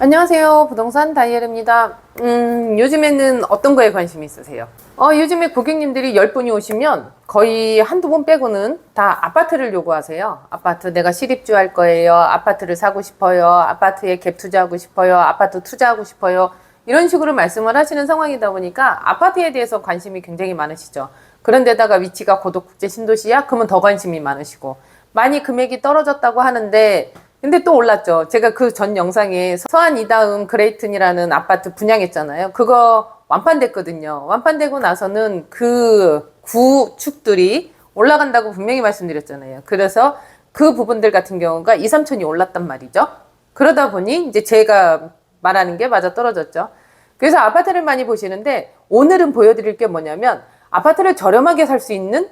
안녕하세요. 부동산 다이얼입니다. 요즘에는 어떤 거에 관심이 있으세요? 요즘에 고객님들이 10분이 오시면 거의 한두 분 빼고는 다 아파트를 요구하세요. 아파트 내가 실입주 할 거예요. 아파트를 사고 싶어요. 아파트에 갭 투자하고 싶어요. 아파트 투자하고 싶어요. 이런 식으로 말씀을 하시는 상황이다 보니까 아파트에 대해서 관심이 굉장히 많으시죠. 그런데다가 위치가 고도국제 신도시야? 그러면 더 관심이 많으시고, 많이 금액이 떨어졌다고 하는데 근데 또 올랐죠. 제가 그 전 영상에 서안 이다음 그레이튼이라는 아파트 분양했잖아요. 그거 완판됐거든요. 완판되고 나서는 그 구축들이 올라간다고 분명히 말씀드렸잖아요. 그래서 그 부분들 같은 경우가 2, 3천이 올랐단 말이죠. 그러다 보니 이제 제가 말하는 게 맞아 떨어졌죠. 그래서 아파트를 많이 보시는데 오늘은 보여드릴 게 뭐냐면 아파트를 저렴하게 살 수 있는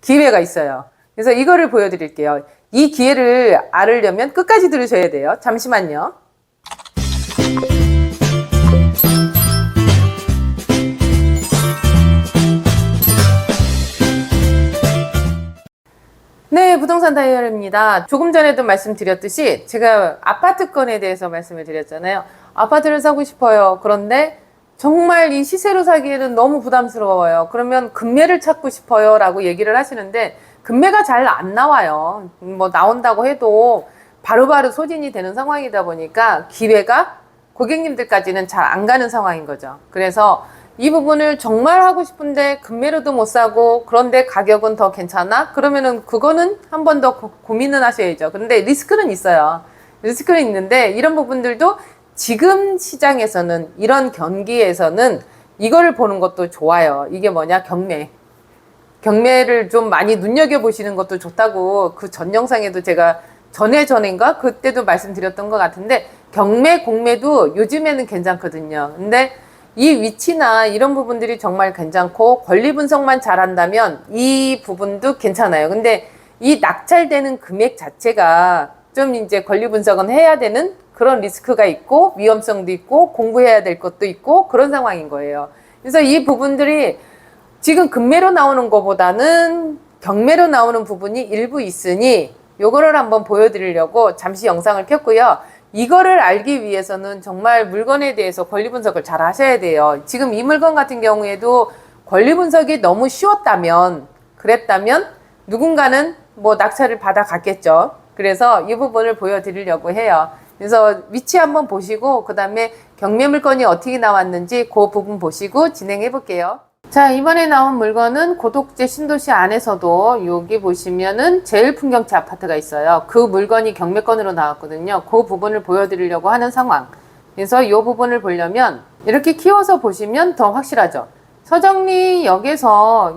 기회가 있어요. 그래서 이거를 보여드릴게요. 이 기회를 알으려면 끝까지 들으셔야 돼요. 잠시만요. 네, 부동산 다이얼입니다. 조금 전에도 말씀드렸듯이 제가 아파트건에 대해서 말씀을 드렸잖아요. 아파트를 사고 싶어요. 그런데 정말 이 시세로 사기에는 너무 부담스러워요. 그러면 금매를 찾고 싶어요 라고 얘기를 하시는데 금매가 잘 안 나와요. 뭐 나온다고 해도 바로바로 소진이 되는 상황이다 보니까 기회가 고객님들까지는 잘 안 가는 상황인 거죠. 그래서 이 부분을 정말 하고 싶은데 금매로도 못 사고 그런데 가격은 더 괜찮아? 그러면은 그거는 한 번 더 고민은 하셔야죠. 근데 리스크는 있어요. 리스크는 있는데 이런 부분들도 지금 시장에서는 이런 경기에서는 이거를 보는 것도 좋아요. 이게 뭐냐? 경매를 좀 많이 눈여겨보시는 것도 좋다고 그 전 영상에도 제가 전인가 그때도 말씀드렸던 것 같은데 경매, 공매도 요즘에는 괜찮거든요. 근데 이 위치나 이런 부분들이 정말 괜찮고 권리 분석만 잘한다면 이 부분도 괜찮아요. 근데 이 낙찰되는 금액 자체가 좀 이제 권리 분석은 해야 되는 그런 리스크가 있고 위험성도 있고 공부해야 될 것도 있고 그런 상황인 거예요. 그래서 이 부분들이 지금 금매로 나오는 것보다는 경매로 나오는 부분이 일부 있으니 요거를 한번 보여드리려고 잠시 영상을 켰고요. 이거를 알기 위해서는 정말 물건에 대해서 권리 분석을 잘 하셔야 돼요. 지금 이 물건 같은 경우에도 권리 분석이 너무 쉬웠다면 그랬다면 누군가는 뭐 낙찰을 받아 갔겠죠. 그래서 이 부분을 보여드리려고 해요. 그래서 위치 한번 보시고 그 다음에 경매 물건이 어떻게 나왔는지 그 부분 보시고 진행해 볼게요. 자, 이번에 나온 물건은 고도국제 신도시 안에서도 여기 보시면은 제일 풍경채 아파트가 있어요. 그 물건이 경매건으로 나왔거든요. 그 부분을 보여드리려고 하는 상황. 그래서 이 부분을 보려면 이렇게 키워서 보시면 더 확실하죠. 서정리역에서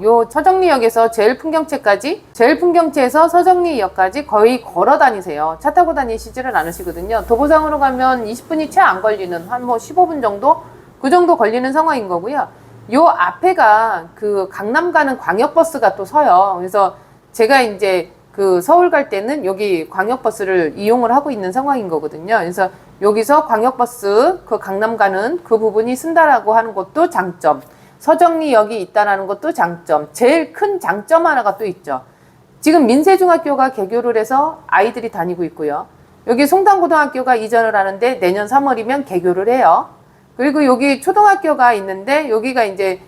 제일 풍경채까지, 제일 풍경채에서 서정리역까지 거의 걸어 다니세요. 차 타고 다니시지를 않으시거든요. 도보상으로 가면 20분이 채 안 걸리는 한 뭐 15분 정도? 그 정도 걸리는 상황인 거고요. 요 앞에가 그 강남 가는 광역버스가 또 서요. 그래서 제가 이제 그 서울 갈 때는 여기 광역버스를 이용을 하고 있는 상황인 거거든요. 그래서 여기서 광역버스 그 강남 가는 그 부분이 쓴다라고 하는 것도 장점. 서정리역이 있다라는 것도 장점. 제일 큰 장점 하나가 또 있죠. 지금 민세중학교가 개교를 해서 아이들이 다니고 있고요. 여기 송당고등학교가 이전을 하는데 내년 3월이면 개교를 해요. 그리고 여기 초등학교가 있는데 여기가 이제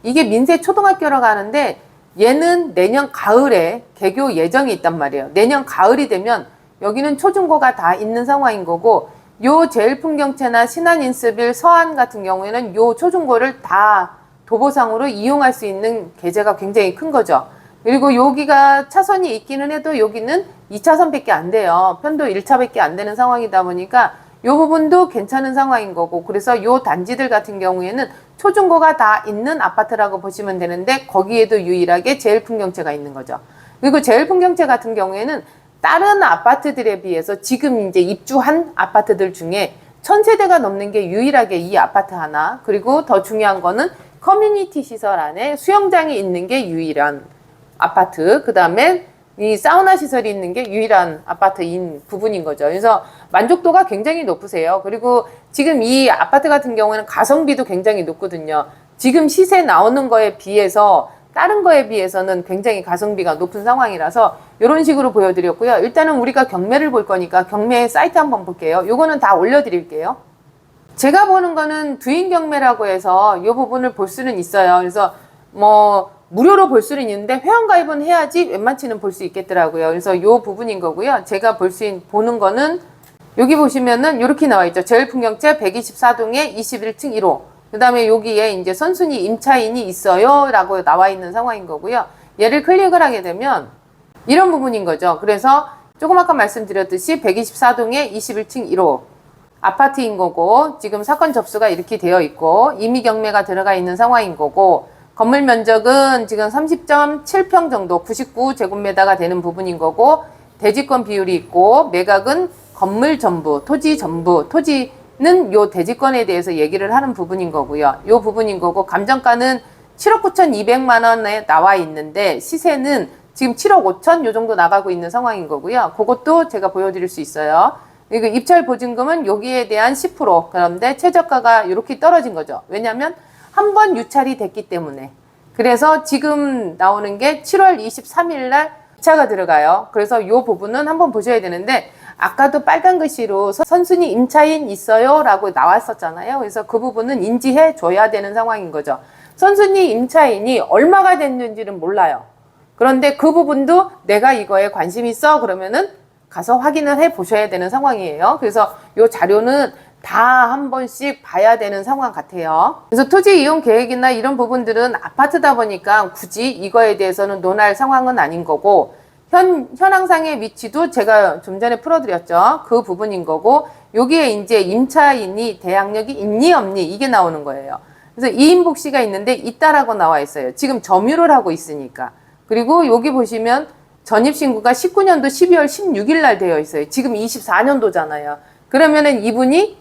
이게 민세 초등학교라고 하는데 얘는 내년 가을에 개교 예정이 있단 말이에요. 내년 가을이 되면 여기는 초중고가 다 있는 상황인 거고 요 제일풍경채나 신한인스빌 서안 같은 경우에는 요 초중고를 다 도보상으로 이용할 수 있는 계제가 굉장히 큰 거죠. 그리고 여기가 차선이 있기는 해도 여기는 2차선밖에 안 돼요. 편도 1차밖에 안 되는 상황이다 보니까 요 부분도 괜찮은 상황인 거고 그래서 요 단지들 같은 경우에는 초중고가 다 있는 아파트라고 보시면 되는데 거기에도 유일하게 제일풍경채가 있는 거죠. 그리고 제일풍경채 같은 경우에는 다른 아파트들에 비해서 지금 이제 입주한 아파트들 중에 1000세대가 넘는 게 유일하게 이 아파트 하나 그리고 더 중요한 거는 커뮤니티 시설 안에 수영장이 있는 게 유일한 아파트 그 다음에 이 사우나 시설이 있는 게 유일한 아파트인 부분인 거죠. 그래서 만족도가 굉장히 높으세요. 그리고 지금 이 아파트 같은 경우에는 가성비도 굉장히 높거든요. 지금 시세 나오는 거에 비해서 다른 거에 비해서는 굉장히 가성비가 높은 상황이라서 이런 식으로 보여드렸고요. 일단은 우리가 경매를 볼 거니까 경매 사이트 한번 볼게요. 요거는 다 올려드릴게요. 제가 보는 거는 두인 경매라고 해서 이 부분을 볼 수는 있어요. 그래서 뭐 무료로 볼 수는 있는데 회원가입은 해야지 웬만치는 볼 수 있겠더라고요. 그래서 이 부분인 거고요. 제가 보는 거는 여기 보시면은 이렇게 나와 있죠. 제일풍경채 124동에 21층 1호. 그 다음에 여기에 이제 선순위 임차인이 있어요 라고 나와 있는 상황인 거고요. 얘를 클릭을 하게 되면 이런 부분인 거죠. 그래서 조금 아까 말씀드렸듯이 124동에 21층 1호 아파트인 거고, 지금 사건 접수가 이렇게 되어 있고 임의 경매가 들어가 있는 상황인 거고, 건물 면적은 지금 30.7평 정도 99제곱미터가 되는 부분인 거고, 대지권 비율이 있고, 매각은 건물 전부, 토지 전부, 토지는 요 대지권에 대해서 얘기를 하는 부분인 거고요. 요 부분인 거고, 감정가는 7억 9,200만 원에 나와 있는데 시세는 지금 7억 5천 요 정도 나가고 있는 상황인 거고요. 그것도 제가 보여드릴 수 있어요. 그리고 입찰 보증금은 여기에 대한 10%. 그런데 최저가가 이렇게 떨어진 거죠. 왜냐하면 한 번 유찰이 됐기 때문에. 그래서 지금 나오는 게 7월 23일 날 차가 들어가요. 그래서 이 부분은 한번 보셔야 되는데, 아까도 빨간 글씨로 선순위 임차인 있어요 라고 나왔었잖아요. 그래서 그 부분은 인지해 줘야 되는 상황인 거죠. 선순위 임차인이 얼마가 됐는지는 몰라요. 그런데 그 부분도 내가 이거에 관심 있어 그러면은 가서 확인을 해 보셔야 되는 상황이에요. 그래서 이 자료는 다 한 번씩 봐야 되는 상황 같아요. 그래서 토지 이용 계획이나 이런 부분들은 아파트다 보니까 굳이 이거에 대해서는 논할 상황은 아닌 거고, 현황상의 위치도 제가 좀 전에 풀어드렸죠. 그 부분인 거고, 여기에 이제 임차인이 대항력이 있니 없니 이게 나오는 거예요. 그래서 이인복씨가 있는데 있다라고 나와 있어요. 지금 점유를 하고 있으니까. 그리고 여기 보시면 전입신고가 19년도 12월 16일 날 되어 있어요. 지금 24년도잖아요. 그러면은 이분이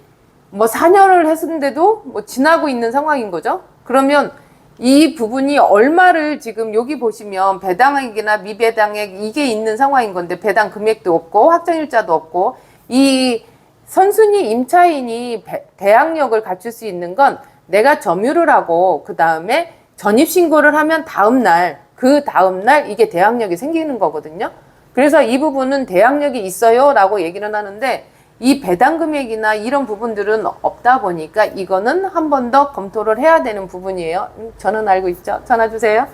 뭐 4년을 했는데도 뭐 지나고 있는 상황인 거죠. 그러면 이 부분이 얼마를 지금 여기 보시면 배당액이나 미배당액 이게 있는 상황인 건데, 배당 금액도 없고 확정일자도 없고, 이 선순위 임차인이 대항력을 갖출 수 있는 건 내가 점유를 하고 그 다음에 전입신고를 하면 그 다음날 이게 대항력이 생기는 거거든요. 그래서 이 부분은 대항력이 있어요 라고 얘기를 하는데, 이 배당 금액이나 이런 부분들은 없다 보니까 이거는 한 번 더 검토를 해야 되는 부분이에요. 저는 알고 있죠. 전화 주세요.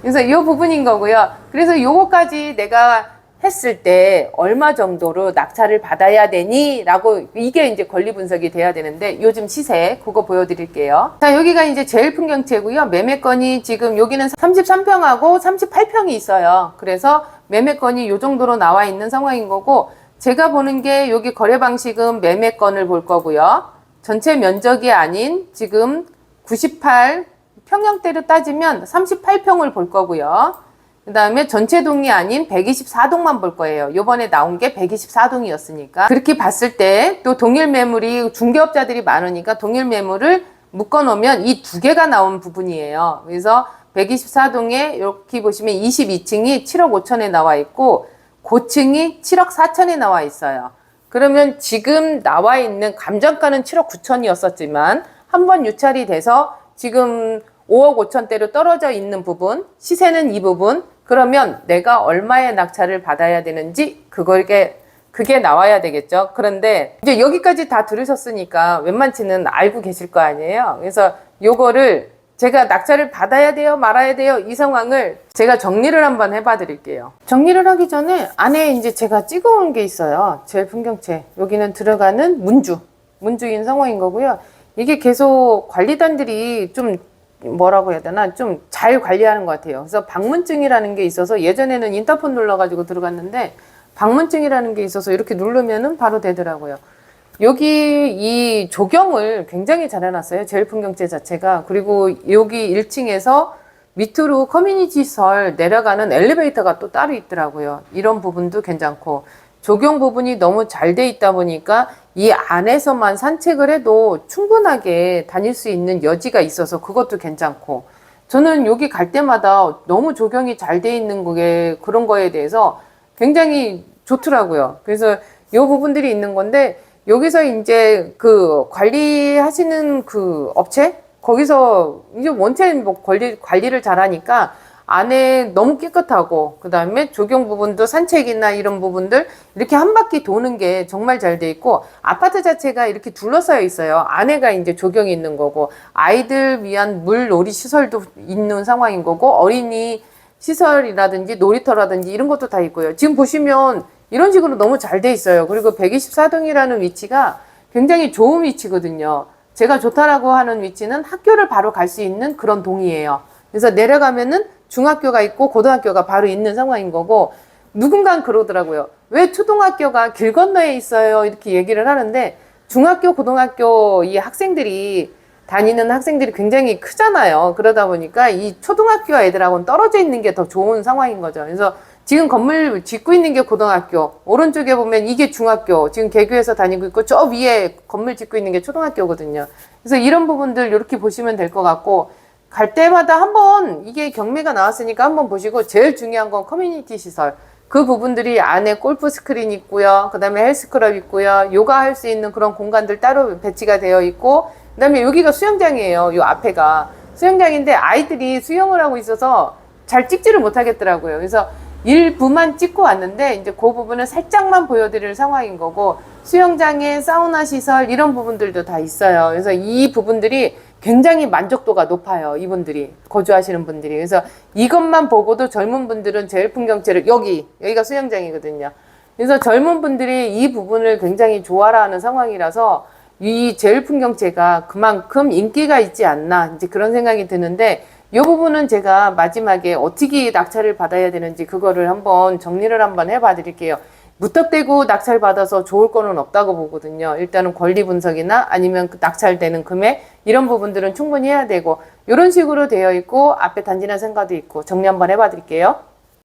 그래서 이 부분인 거고요. 그래서 요거까지 내가 했을 때 얼마 정도로 낙찰을 받아야 되니? 라고 이게 이제 권리 분석이 돼야 되는데, 요즘 시세 그거 보여드릴게요. 자, 여기가 이제 제일풍경채고요. 매매건이 지금 여기는 33평하고 38평이 있어요. 그래서 매매건이 요 정도로 나와 있는 상황인 거고, 제가 보는 게 여기 거래 방식은 매매건을 볼 거고요. 전체 면적이 아닌 지금 98 평형대로 따지면 38평을 볼 거고요. 그 다음에 전체 동이 아닌 124동만 볼 거예요. 요번에 나온 게 124동이었으니까. 그렇게 봤을 때 또 동일 매물이 중개업자들이 많으니까 동일 매물을 묶어 놓으면 이 두 개가 나온 부분이에요. 그래서 124동에 이렇게 보시면 22층이 7억 5천에 나와 있고, 고층이 7억 4천에 나와 있어요. 그러면 지금 나와 있는 감정가는 7억 9천이었었지만 한 번 유찰이 돼서 지금 5억 5천대로 떨어져 있는 부분, 시세는 이 부분, 그러면 내가 얼마의 낙찰을 받아야 되는지 그게 나와야 되겠죠. 그런데 이제 여기까지 다 들으셨으니까 웬만치는 알고 계실 거 아니에요. 그래서 요거를 제가 낙찰을 받아야 돼요 말아야 돼요 이 상황을 제가 정리를 한번 해봐 드릴게요. 정리를 하기 전에 안에 이제 제가 찍어온 게 있어요. 제일풍경채 여기는 들어가는 문주인 상황인 거고요. 이게 계속 관리단들이 좀 뭐라고 해야 되나 좀 잘 관리하는 것 같아요. 그래서 방문증이라는 게 있어서, 예전에는 인터폰 눌러가지고 들어갔는데 방문증이라는 게 있어서 이렇게 누르면은 바로 되더라고요. 여기 이 조경을 굉장히 잘 해놨어요. 제일풍경채 자체가. 그리고 여기 1층에서 밑으로 커뮤니티설 내려가는 엘리베이터가 또 따로 있더라고요. 이런 부분도 괜찮고, 조경 부분이 너무 잘 돼 있다 보니까 이 안에서만 산책을 해도 충분하게 다닐 수 있는 여지가 있어서 그것도 괜찮고, 저는 여기 갈 때마다 너무 조경이 잘 돼 있는 그런 거에 대해서 굉장히 좋더라고요. 그래서 이 부분들이 있는 건데, 여기서 이제 그 관리하시는 그 업체? 거기서 이제 원체 뭐 관리를 잘 하니까 안에 너무 깨끗하고 그 다음에 조경 부분도 산책이나 이런 부분들 이렇게 한 바퀴 도는 게 정말 잘 돼 있고 아파트 자체가 이렇게 둘러싸여 있어요. 안에가 이제 조경이 있는 거고 아이들 위한 물놀이 시설도 있는 상황인 거고 어린이 시설이라든지 놀이터라든지 이런 것도 다 있고요. 지금 보시면 이런 식으로 너무 잘 돼 있어요. 그리고 124동이라는 위치가 굉장히 좋은 위치거든요. 제가 좋다라고 하는 위치는 학교를 바로 갈 수 있는 그런 동이에요. 그래서 내려가면은 중학교가 있고 고등학교가 바로 있는 상황인 거고 누군가 그러더라고요. 왜 초등학교가 길 건너에 있어요? 이렇게 얘기를 하는데 중학교, 고등학교 이 학생들이 다니는 학생들이 굉장히 크잖아요. 그러다 보니까 이 초등학교 애들하고는 떨어져 있는 게 더 좋은 상황인 거죠. 그래서 지금 건물 짓고 있는 게 고등학교, 오른쪽에 보면 이게 중학교, 지금 개교에서 다니고 있고 저 위에 건물 짓고 있는 게 초등학교거든요. 그래서 이런 부분들 이렇게 보시면 될 것 같고 갈 때마다 한번 이게 경매가 나왔으니까 한번 보시고 제일 중요한 건 커뮤니티 시설. 그 부분들이 안에 골프 스크린 있고요. 그 다음에 헬스클럽 있고요. 요가 할 수 있는 그런 공간들 따로 배치가 되어 있고 그 다음에 여기가 수영장이에요. 요 앞에가 수영장인데 아이들이 수영을 하고 있어서 잘 찍지를 못하겠더라고요. 그래서 일부만 찍고 왔는데 이제 그 부분은 살짝만 보여드릴 상황인 거고 수영장에 사우나 시설 이런 부분들도 다 있어요. 그래서 이 부분들이 굉장히 만족도가 높아요. 이분들이 거주하시는 분들이. 그래서 이것만 보고도 젊은 분들은 제일풍경채를 여기가 수영장이거든요. 그래서 젊은 분들이 이 부분을 굉장히 좋아하는 상황이라서 이 제일풍경채가 그만큼 인기가 있지 않나 이제 그런 생각이 드는데 이 부분은 제가 마지막에 어떻게 낙찰을 받아야 되는지 그거를 한번 정리를 한번 해봐 드릴게요. 무턱대고 낙찰 받아서 좋을 거는 없다고 보거든요. 일단은 권리 분석이나 아니면 그 낙찰되는 금액 이런 부분들은 충분히 해야 되고 이런 식으로 되어 있고 앞에 단지나 생가도 있고 정리 한번 해봐 드릴게요.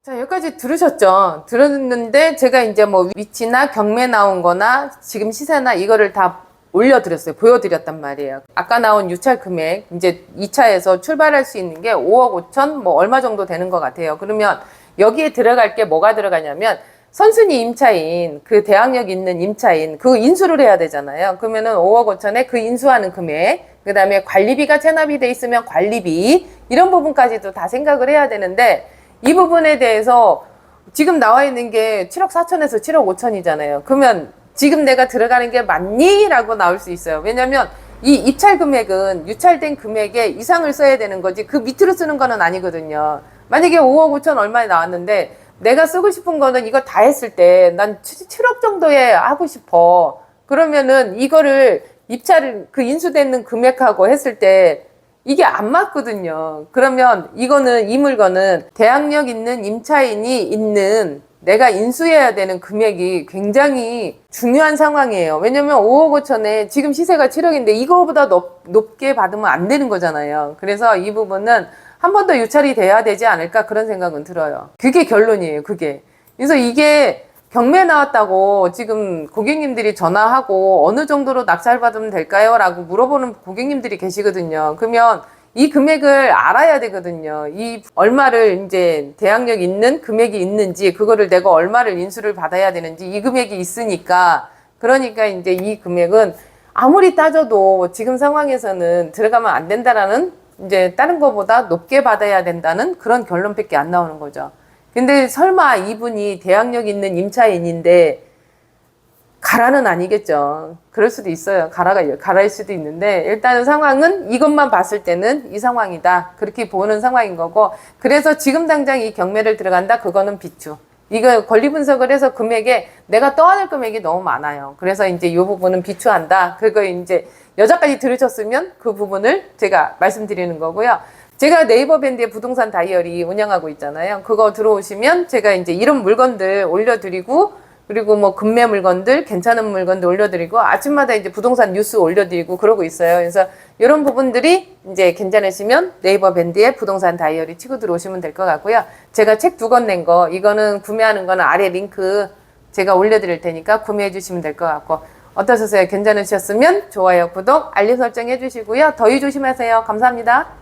자, 여기까지 들으셨죠? 들었는데 제가 이제 뭐 위치나 경매 나온 거나 지금 시세나 이거를 다 올려드렸어요. 보여드렸단 말이에요. 아까 나온 유찰 금액, 이제 2차에서 출발할 수 있는 게 5억 5천 뭐 얼마 정도 되는 것 같아요. 그러면 여기에 들어갈 게 뭐가 들어가냐면 선순위 임차인, 그 대항력 있는 임차인, 그 인수를 해야 되잖아요. 그러면은 5억 5천에 그 인수하는 금액, 그 다음에 관리비가 체납이 돼 있으면 관리비, 이런 부분까지도 다 생각을 해야 되는데 이 부분에 대해서 지금 나와 있는 게 7억 4천에서 7억 5천이잖아요. 그러면 지금 내가 들어가는 게 맞니? 라고 나올 수 있어요. 왜냐면 이 입찰 금액은 유찰된 금액에 이상을 써야 되는 거지 그 밑으로 쓰는 거는 아니거든요. 만약에 5억 5천 얼마에 나왔는데 내가 쓰고 싶은 거는 이거 다 했을 때 난 7억 정도에 하고 싶어. 그러면은 이거를 입찰을 그 인수되는 금액하고 했을 때 이게 안 맞거든요. 그러면 이거는 이 물건은 대항력 있는 임차인이 있는 내가 인수해야 되는 금액이 굉장히 중요한 상황이에요. 왜냐면 5억 5천에 지금 시세가 7억인데 이거보다 높게 받으면 안 되는 거잖아요. 그래서 이 부분은 한 번 더 유찰이 돼야 되지 않을까 그런 생각은 들어요. 그게 결론이에요. 그게. 그래서 이게 경매 나왔다고 지금 고객님들이 전화하고 어느 정도로 낙찰받으면 될까요? 라고 물어보는 고객님들이 계시거든요. 그러면 이 금액을 알아야 되거든요. 이 얼마를 이제 대항력 있는 금액이 있는지 그거를 내가 얼마를 인수를 받아야 되는지 이 금액이 있으니까 그러니까 이제 이 금액은 아무리 따져도 지금 상황에서는 들어가면 안 된다라는 이제 다른 거보다 높게 받아야 된다는 그런 결론밖에 안 나오는 거죠. 근데 설마 이분이 대항력 있는 임차인인데 가라는 아니겠죠. 그럴 수도 있어요. 가라일 수도 있는데 일단은 상황은 이것만 봤을 때는 이 상황이다. 그렇게 보는 상황인 거고 그래서 지금 당장 이 경매를 들어간다. 그거는 비추. 이거 권리 분석을 해서 금액에 내가 떠안을 금액이 너무 많아요. 그래서 이제 이 부분은 비추한다. 그거 이제 여기까지 들으셨으면 그 부분을 제가 말씀드리는 거고요. 제가 네이버 밴드의 부동산 다이어리 운영하고 있잖아요. 그거 들어오시면 제가 이제 이런 물건들 올려드리고 그리고 뭐 금매 물건들, 괜찮은 물건들 올려드리고 아침마다 이제 부동산 뉴스 올려드리고 그러고 있어요. 그래서 이런 부분들이 이제 괜찮으시면 네이버 밴드의 부동산 다이어리 치고 들어오시면 될 것 같고요. 제가 책 2권 낸 거, 이거는 구매하는 거는 아래 링크 제가 올려드릴 테니까 구매해 주시면 될 것 같고 어떠셨어요? 괜찮으셨으면 좋아요, 구독, 알림 설정 해주시고요. 더위 조심하세요. 감사합니다.